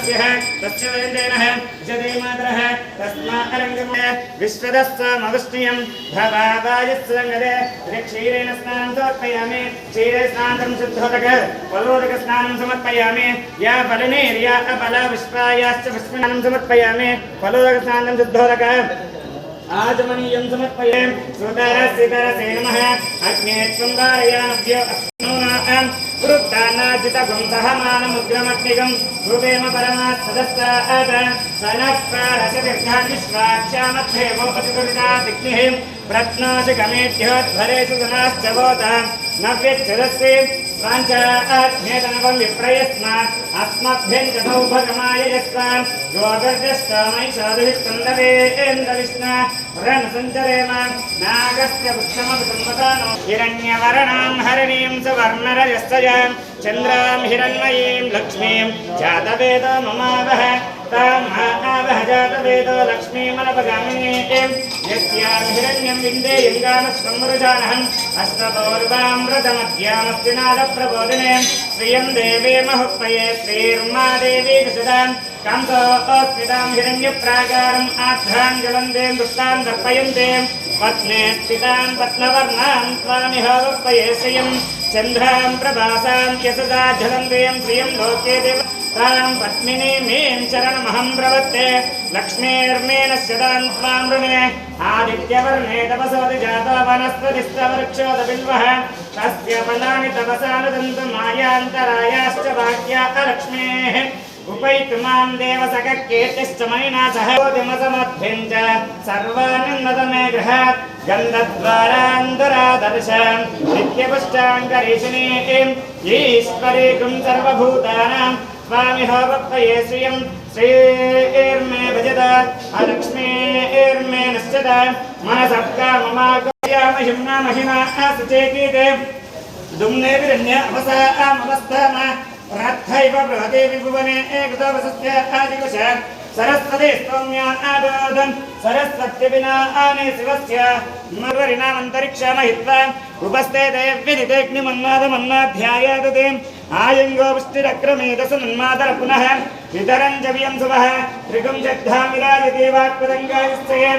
तस्यः तस्य वयन्तेनः जदे मातरः तस्मारङ्गमे विश्वदस्त्वमवष्टियं भवावायुस्सङ्गदे क्षीरेण स्नानं समर्पयामि क्षीरे स्नानं शुद्धोदक फलोदक स्नानं समर्पयामि या फलनेर्या अपला विश्वायाश्च विस्मरणं समर्पयामि फलोदक स्नानं शुद्धोदक आजमनीयं समर्पये सुतरसितरसे नमः अग्ने शृङ्गारयानभ्यो अस्नोनां वृत्तानाजितगुं सहमानमुग्रमग्निगं ध्रुवेम परमास्तदस्तात् सनः प्रारशदीर्घान् विश्वाक्षामध्ये वोपतिदुरिता दिग्निः प्रत्नाशिगमेभ्योध्वरेषु जनाश्च वोता नव्यच्छदस्ति स्वाञ्चात्मेतनवं विप्रयस्मात् अस्मभ्यं च सौभगमाय यस्वान् योगर्जष्टमैषादुहिष्कन्दवेन्द्रविष्णा रणसञ्चरेम नागस्य पुष्पमपि सम्मतानो हिरण्यवर्णां हरिणीं सुवर्णरजस्तजां चन्द्रां हिरण्मयीं लक्ष्मीं जातवेदो ममावह तां आवह जातवेदो लक्ष्मीमनपगामिनीं यस्यां हिरण्यं विन्देयं गामस्वमृजानहम् अष्टपौर्वामृतमध्यामस्ति नादप्रबोधिने श्रियं देवी महुत्पये श्रीर्मा देवी दशदां कांसोऽस्मितां हिरण्यप्राकारम् आध्राञ्जलन्ते दुष्टां दर्पयन्ते पत्ने स्थितां पत्नवर्णां त्वामिह वप्पये श्रियं चन्द्रां प्रभासां यशसा झलन्तें श्रियं लोके देव तां पद्मिनीमीं चरणमहं प्रवत्ते लक्ष्मीर्मेण शतां त्वां ऋणे आदित्यवर्णे तपसोऽधि जातो वनस्पतिस्तवृक्षोदबिल्वः तस्य फलानि तपसा नुदन्तु मायान्तरायाश्च वाक्या लक्ष्मेः उपैतुमां देवसखकेतिश्च मयिना सह बोधिमसमद्भिं च सर्वानन्दतमे गृहात् गन्धद्वारान्तरादर्श नित्यपुष्टाङ्गरीषिणीं ईश्वरीकुं सर्वभूतानां स्वामिह वप्पये श्रियं श्रीर्मे भजत अलक्ष्मीर्मे नश्यत मनसः काममागयामहिम्ना महिमा सुचेकीते दुम्ने विरण्य अवसामवस्थाम रथैव बृहते विभुवने एकतवसस्य आदिकुश सरस्वती स्तोम्या आदोदन् सरस्वती विना आने शिवस्य मर्वरिणामन्तरिक्षामहित्वा उपस्थे देव्यदितेऽग्निमन्नादमन्नाध्यायादते आयङ्गो पुष्टिरक्रमेदसु नन्मातर पुनः वितरं च वियं सुवः त्रिगुं जग्धामिराजदेवात्पदङ्गायश्चये